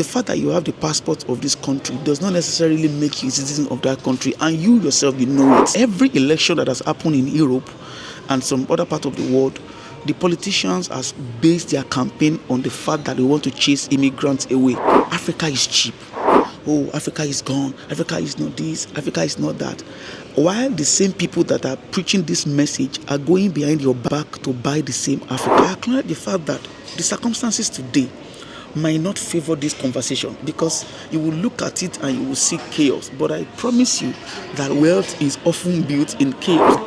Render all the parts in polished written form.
fact that you have the passport of this country does not necessarily make you a citizen of that country, and you yourself, you know it. Every election that has happened in Europe and some other part of the world, the politicians have based their campaign on the fact that they want to chase immigrants away. Africa is cheap. Oh, Africa is gone. Africa is not this. Africa is not that. While the same people that are preaching this message are going behind your back to buy the same Africa. I acknowledge the fact that the circumstances today might not favor this conversation, because you will look at it and you will see chaos. But I promise you that wealth is often built in chaos.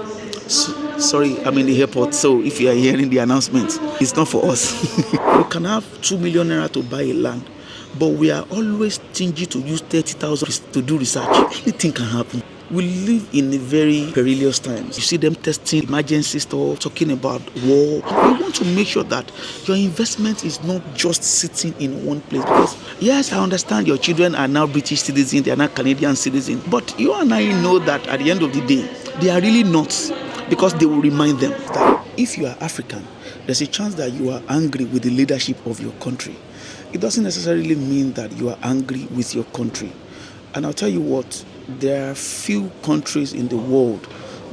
Sorry, I'm in the airport, so if you are hearing the announcement, it's not for us. You can have 2 million naira to buy a land, but we are always stingy to use 30,000 to do research. Anything can happen. We live in a very perilous times. You see them testing emergency stuff, talking about war. We want to make sure that your investment is not just sitting in one place. Because yes, I understand your children are now British citizens, they are not Canadian citizens. But you and I know that at the end of the day, they are really not, because they will remind them that if you are African, there's a chance that you are angry with the leadership of your country. It doesn't necessarily mean that you are angry with your country. And I'll tell you what, there are few countries in the world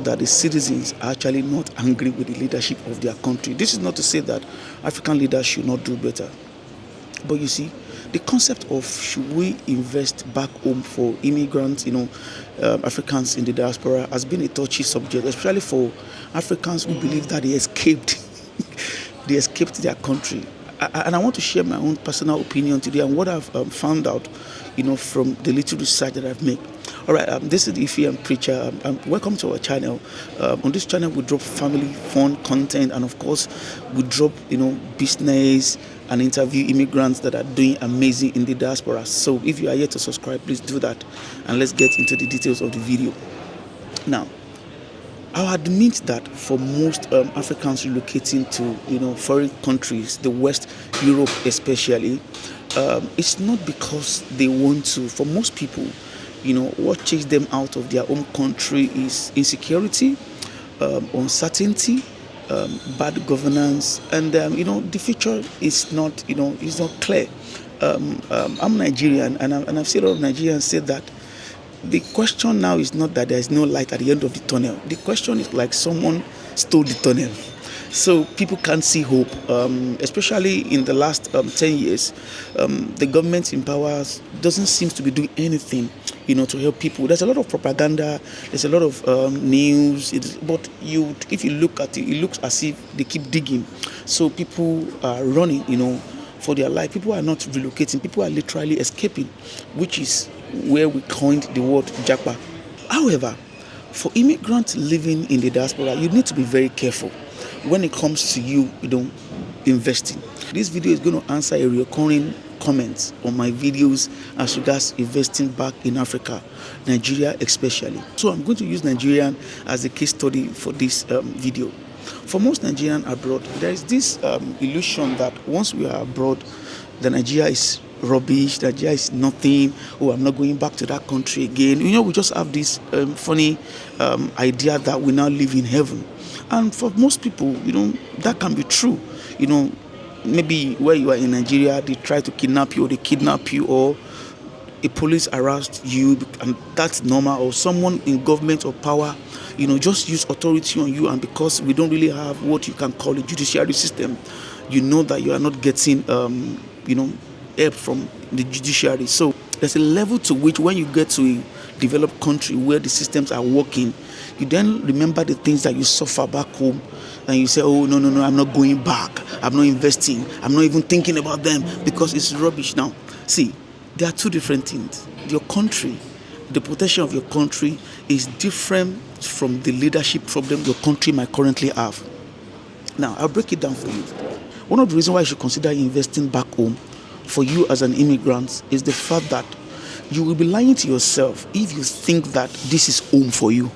that the citizens are actually not angry with the leadership of their country. This is not to say that African leaders should not do better. But you see, the concept of should we invest back home for immigrants, Africans in the diaspora, has been a touchy subject, especially for Africans who believe that they escaped their country. And I want to share my own personal opinion today and what I've found out, from the little research that I've made. All right, this is the Ifian Preacher. Welcome to our channel. On this channel, we drop family fun content, and of course, we drop business and interview immigrants that are doing amazing in the diaspora. So if you are yet to subscribe, please do that, and let's get into the details of the video. Now, I'll admit that for most Africans relocating to foreign countries, the West, Europe especially, it's not because they want to. For most people, what takes them out of their own country is insecurity, uncertainty, bad governance, and the future is not clear. I'm Nigerian, and I've seen a lot of Nigerians say that the question now is not that there is no light at the end of the tunnel. The question is like someone stole the tunnel. So people can't see hope, especially in the last 10 years. The government in power doesn't seem to be doing anything, to help people. There's a lot of propaganda, there's a lot of news, but if you look at it, it looks as if they keep digging. So people are running, for their life. People are not relocating, people are literally escaping, which is where we coined the word japa. However, for immigrants living in the diaspora, you need to be very careful when it comes to you investing. This video is going to answer a recurring comment on my videos as regards investing back in Africa, Nigeria especially. So I'm going to use Nigeria as a case study for this video. For most Nigerians abroad, there is this illusion that once we are abroad, the Nigeria is rubbish, Nigeria is nothing. Oh, I'm not going back to that country again. We just have this funny idea that we now live in heaven. And for most people, that can be true. Maybe where you are in Nigeria, they try to kidnap you, or they kidnap you, or a police arrest you, and that's normal. Or someone in government or power, just use authority on you, and because we don't really have what you can call a judiciary system, that you are not getting, help from the judiciary. So there's a level to which when you get to a developed country where the systems are working, you then remember the things that you suffer back home, and you say, oh, no, I'm not going back. I'm not investing. I'm not even thinking about them because it's rubbish. Now, see, there are two different things. Your country, the protection of your country is different from the leadership problem your country might currently have. Now, I'll break it down for you. One of the reasons why you should consider investing back home for you as an immigrant is the fact that you will be lying to yourself if you think that this is home for you.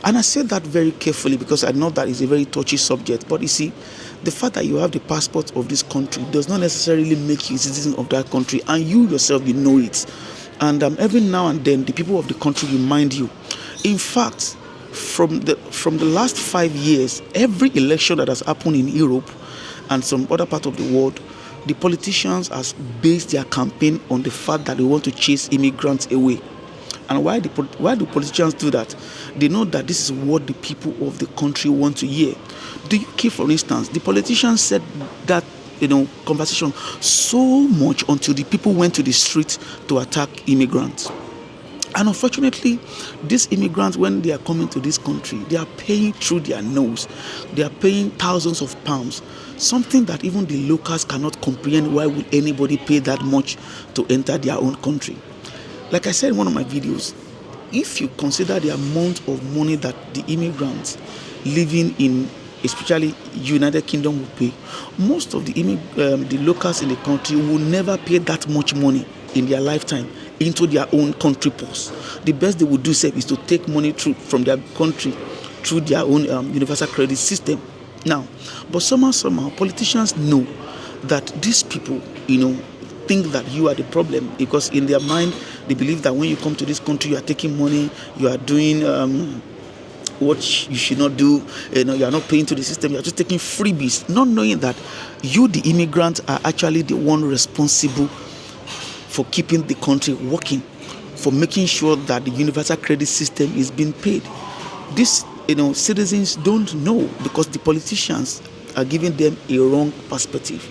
And I said that very carefully because I know that is a very touchy subject. But you see, the fact that you have the passport of this country does not necessarily make you a citizen of that country. And you yourself, you know it. And every now and then, the people of the country remind you. In fact, from the last 5 years, every election that has happened in Europe and some other part of the world, The politicians has based their campaign on the fact that they want to chase immigrants away. And why do politicians do that? They know that this is what the people of the country want to hear. The UK, for instance, the politicians said that conversation so much until the people went to the street to attack immigrants. And unfortunately, these immigrants, when they are coming to this country, they are paying through their nose. They are paying thousands of pounds, something that even the locals cannot comprehend. Why would anybody pay that much to enter their own country? Like I said in one of my videos, if you consider the amount of money that the immigrants living in, especially United Kingdom, will pay, most of the locals in the country will never pay that much money in their lifetime into their own country purse. The best they would do, say, is to take money from their country through their own universal credit system. Now, but somehow politicians know that these people, think that you are the problem, because in their mind they believe that when you come to this country, you are taking money, you are doing what you should not do. You are not paying to the system, you are just taking freebies, not knowing that you, the immigrants, are actually the one responsible for keeping the country working, for making sure that the universal credit system is being paid. These citizens don't know, because the politicians are giving them a wrong perspective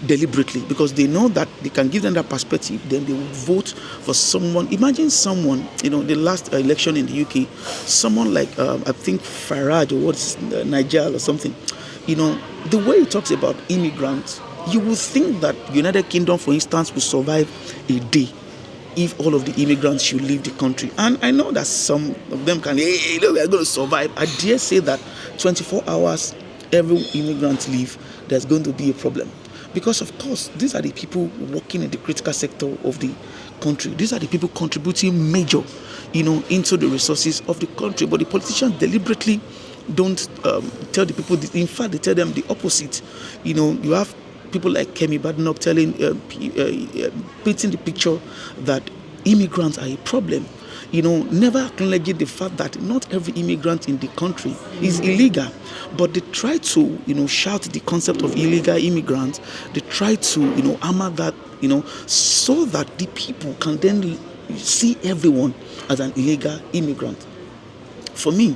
deliberately, because they know that they can give them that perspective, then they will vote for someone. Imagine someone, the last election in the UK, someone like I think Farage, or what's Nigel or something. The way he talks about immigrants, you would think that United Kingdom, for instance, will survive a day if all of the immigrants should leave the country. And I know that some of them can, we are going to survive. I dare say that 24 hours, every immigrant leave, there's going to be a problem. Because, of course, these are the people working in the critical sector of the country. These are the people contributing major, into the resources of the country. But the politicians deliberately don't tell the people this. In fact, they tell them the opposite. You have people like Kemi Badenoch telling, painting the picture that immigrants are a problem. Never acknowledging the fact that not every immigrant in the country is illegal, but they try to, shout the concept of illegal immigrants. They try to, hammer that, so that the people can then see everyone as an illegal immigrant. For me,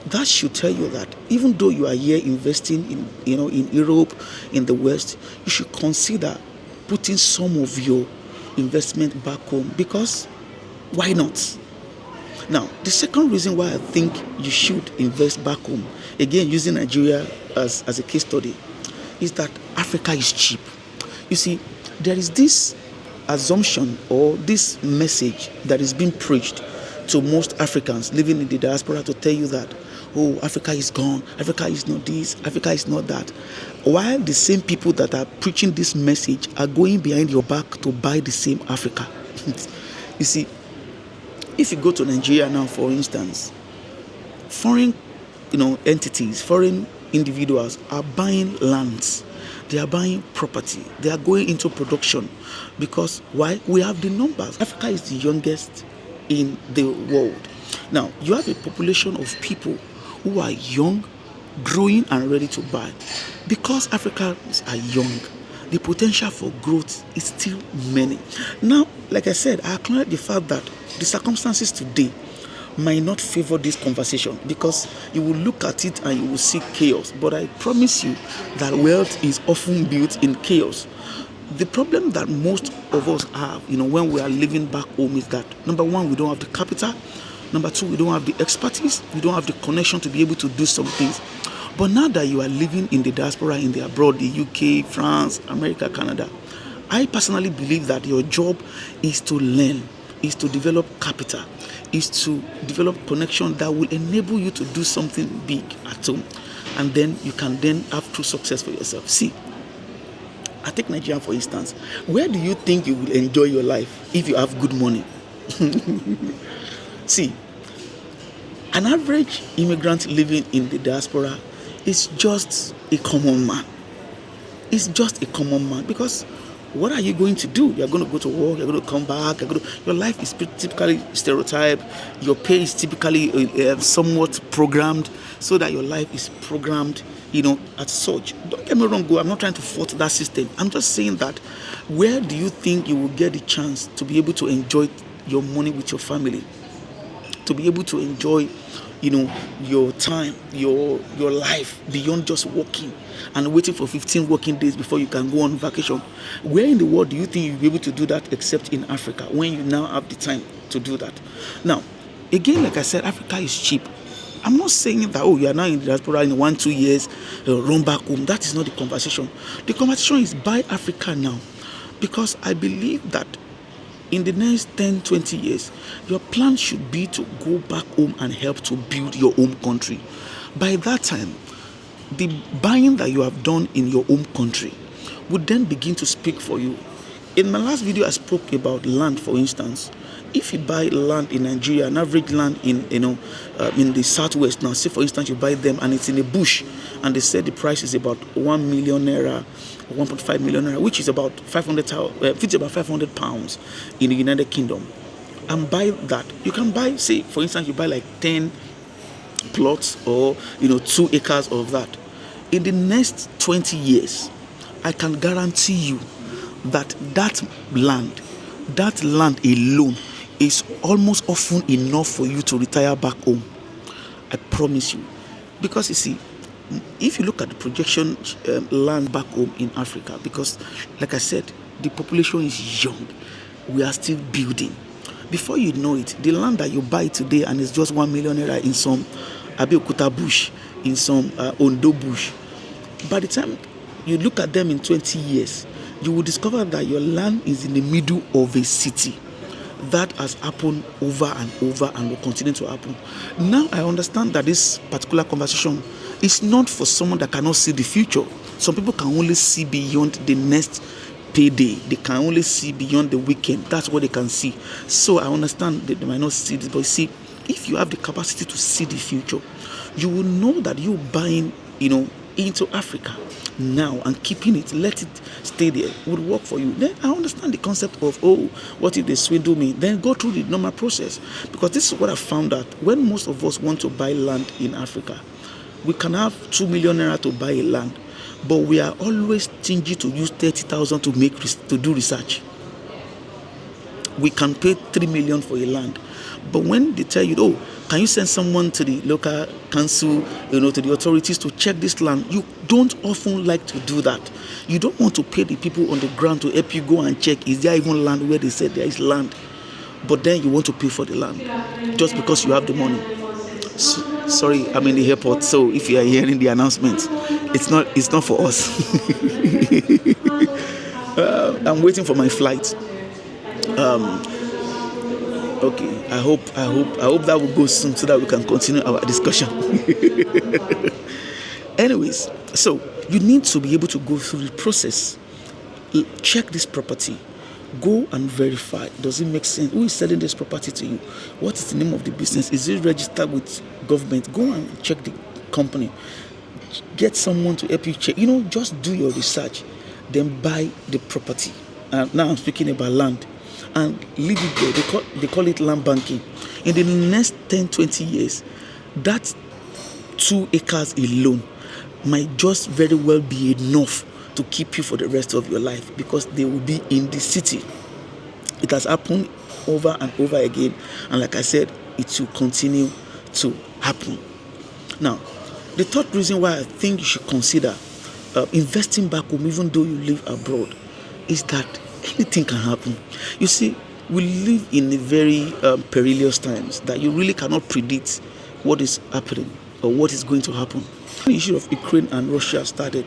that should tell you that even though you are here investing in Europe, in the West, you should consider putting some of your investment back home, because why not? Now, the second reason why I think you should invest back home, again using Nigeria as a case study, is that Africa is cheap. You see, there is this assumption or this message that is being preached to most Africans living in the diaspora, to tell you that, Africa is gone, Africa is not this, Africa is not that. While the same people that are preaching this message are going behind your back to buy the same Africa. You see, if you go to Nigeria now, for instance, foreign entities, foreign individuals are buying lands, they are buying property, they are going into production. Because why? We have the numbers. Africa is the youngest in the world. Now, you have a population of people who are young, growing and ready to buy. Because Africans are young, the potential for growth is still many. Now, like I said, I acknowledge the fact that the circumstances today might not favor this conversation, because you will look at it and you will see chaos. But I promise you that wealth is often built in chaos. The problem that most of us have, when we are living back home, is that, number one, we don't have the capital. Number two, we don't have the expertise. We don't have the connection to be able to do some things. But now that you are living in the diaspora, in the abroad, the UK, France, America, Canada, I personally believe that your job is to learn, is to develop capital, is to develop connection that will enable you to do something big at home. And then you can then have true success for yourself. See, I take Nigeria for instance. Where do you think you will enjoy your life if you have good money? See, an average immigrant living in the diaspora is just a common man. It's just a common man, because what are you going to do? You're going to go to work, you're going to come back, your life is typically stereotyped, your pay is typically somewhat programmed, so that your life is programmed at such. Don't get me wrong, I'm not trying to fault that system. I'm just saying that where do you think you will get the chance to be able to enjoy your money with your family, to be able to enjoy your time, your life beyond just working and waiting for 15 working days before you can go on vacation? Where in the world do you think you'll be able to do that except in Africa, when you now have the time to do that? Now, again, like I said, Africa is cheap. I'm not saying that, you are now in the diaspora in 1-2 years, run back home. That is not the conversation. The conversation is buy Africa now, because I believe that in the next 10-20 years, your plan should be to go back home and help to build your home country. By that time, the buying that you have done in your home country would then begin to speak for you. In my last video, I spoke about land, for instance. If you buy land in Nigeria, an average land in the southwest, now say for instance you buy them and it's in a bush, and they said the price is about 1 million naira, 1.5 million naira, which is about 500 pounds in the United Kingdom, and buy that. You can buy, say for instance you buy like 10 plots or 2 acres of that. In the next 20 years, I can guarantee you that land alone is almost often enough for you to retire back home. I promise you. Because you see, if you look at the projection land back home in Africa, because like I said, the population is young, we are still building. Before you know it, the land that you buy today and it's just 1 million naira in some Abeokuta bush, in some Ondo bush, by the time you look at them in 20 years, you will discover that your land is in the middle of a city. That has happened over and over and will continue to happen. Now I understand that this particular conversation is not for someone that cannot see the future. Some people can only see beyond the next payday. They can only see beyond the weekend. That's what they can see. So I understand that they might not see this, but see, if you have the capacity to see the future, you will know that you buying, into Africa now and keeping it, let it stay there, would work for you. Then I understand the concept of, what if they swindle me? Then go through the normal process. Because this is what I found out. When most of us want to buy land in Africa, we can have 2 million naira to buy a land, but we are always stingy to use 30,000 to do research. We can pay 3 million for a land, but when they tell you, can you send someone to the local council, to the authorities to check this land? You don't often like to do that. You don't want to pay the people on the ground to help you go and check, is there even land where they said there is land? But then you want to pay for the land just because you have the money. Sorry, I'm in the airport, so if you are hearing the announcement, it's not for us. I'm waiting for my flight. Okay, I hope that will go soon so that we can continue our discussion. Anyways, so you need to be able to go through the process. Check this property. Go and verify. Does it make sense? Who is selling this property to you? What is the name of the business? Is it registered with government? Go and check the company. Get someone to help you check. Just do your research. Then buy the property. Now I'm speaking about land. And leave it there. They call it land banking. In the next 10-20 years, that 2 acres alone might just very well be enough to keep you for the rest of your life, because they will be in the city. It has happened over and over again, and like I said, it will continue to happen. Now, the third reason why I think you should consider investing back home, even though you live abroad, is that anything can happen. You see, we live in a very perilous times that you really cannot predict what is happening or what is going to happen. The issue of Ukraine and Russia started.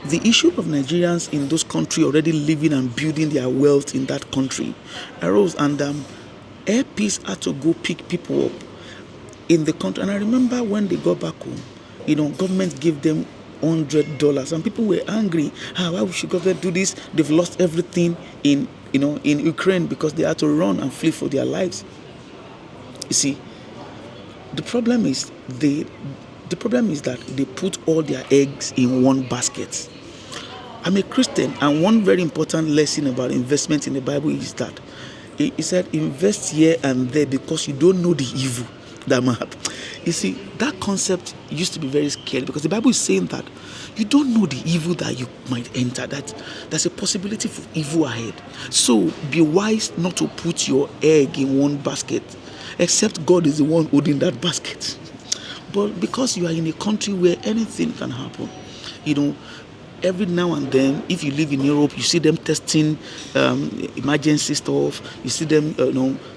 The issue of Nigerians in those countries already living and building their wealth in that country arose, and Air Peace had to go pick people up in the country. And I remember when they got back home, government gave them $100, and people were angry. Why should government do this? They've lost everything in Ukraine, because they had to run and flee for their lives. You see, the problem is that they put all their eggs in one basket. I'm a Christian, and one very important lesson about investment in the Bible is that it said invest here and there, because you don't know the evil that might happen. You see, that concept used to be very scary because the Bible is saying that you don't know the evil that you might enter, that there's a possibility for evil ahead. So be wise not to put your egg in one basket, except God is the one holding that basket. But because you are in a country where anything can happen, every now and then, if you live in Europe, you see them testing emergency stuff. You see them,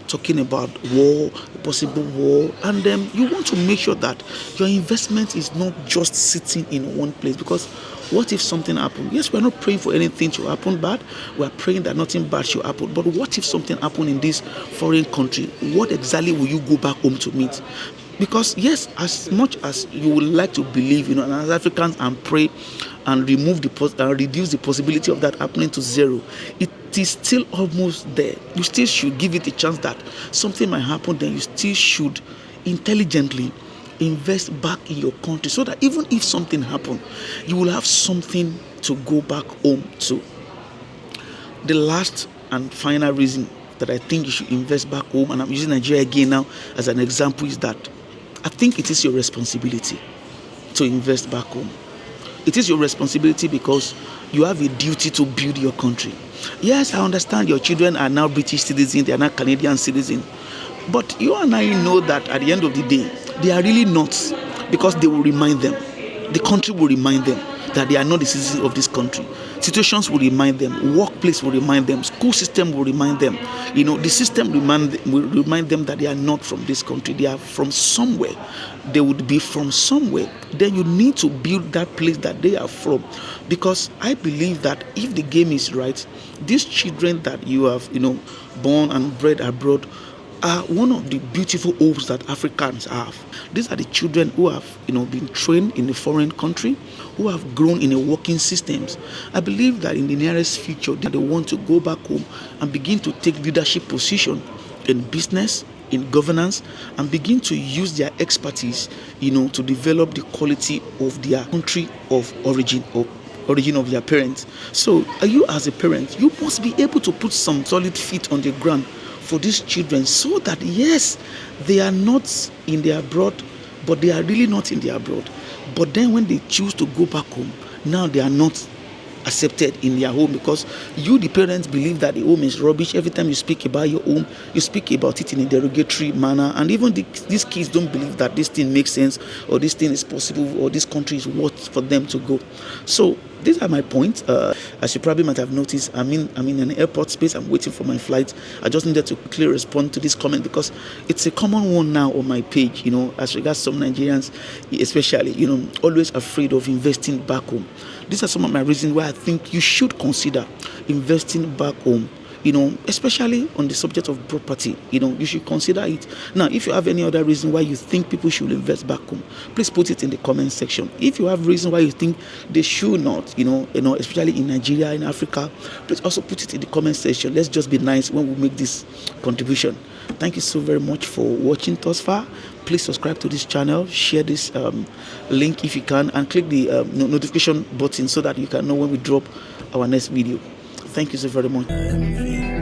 talking about war, possible war, and you want to make sure that your investment is not just sitting in one place. Because what if something happens? Yes, we are not praying for anything to happen bad. We are praying that nothing bad should happen. But what if something happened in this foreign country? What exactly will you go back home to meet? Because yes, as much as you would like to believe, as Africans, and pray and reduce the possibility of that happening to zero, it is still almost there. You still should give it a chance that something might happen. Then you still should intelligently invest back in your country, so that even if something happens, you will have something to go back home to. The last and final reason that I think you should invest back home, and I'm using Nigeria again now as an example, is that I think it is your responsibility to invest back home. It is your responsibility because you have a duty to build your country. Yes, I understand your children are now British citizens, they are now Canadian citizens. But you and I know that at the end of the day, they are really not, because they will remind them. The country will remind them that they are not the citizens of this country. Situations will remind them. Workplace will remind them. School system will remind them. The system will remind them that they are not from this country. They are from somewhere. They would be from somewhere. Then you need to build that place that they are from. Because I believe that if the game is right, these children that you have, born and bred abroad, are one of the beautiful hopes that Africans have. These are the children who have, been trained in a foreign country, who have grown in a working systems. I believe that in the nearest future, they want to go back home and begin to take leadership position in business, in governance, and begin to use their expertise, to develop the quality of their country of origin of their parents. So, you as a parent, you must be able to put some solid feet on the ground for these children, so that yes, they are not in their abroad, but they are really not in their abroad. But then when they choose to go back home, now they are not accepted in their home, because you, the parents, believe that the home is rubbish. Every time you speak about your home, you speak about it in a derogatory manner, and even these kids don't believe that this thing makes sense, or this thing is possible, or this country is worth for them to go. So these are my points. As you probably might have noticed, I'm in an airport space. I'm waiting for my flight. I just needed to quickly respond to this comment because it's a common one now on my page, as regards some Nigerians, especially, always afraid of investing back home. These are some of my reasons why I think you should consider investing back home, especially on the subject of property. You should consider it. Now, if you have any other reason why you think people should invest back home, please put it in the comment section. If you have reason why you think they should not, especially in Nigeria, in Africa, please also put it in the comment section. Let's just be nice when we make this contribution. Thank you so very much for watching thus far. Please subscribe to this channel, share this link if you can, and click the notification button so that you can know when we drop our next video. Thank you so very much.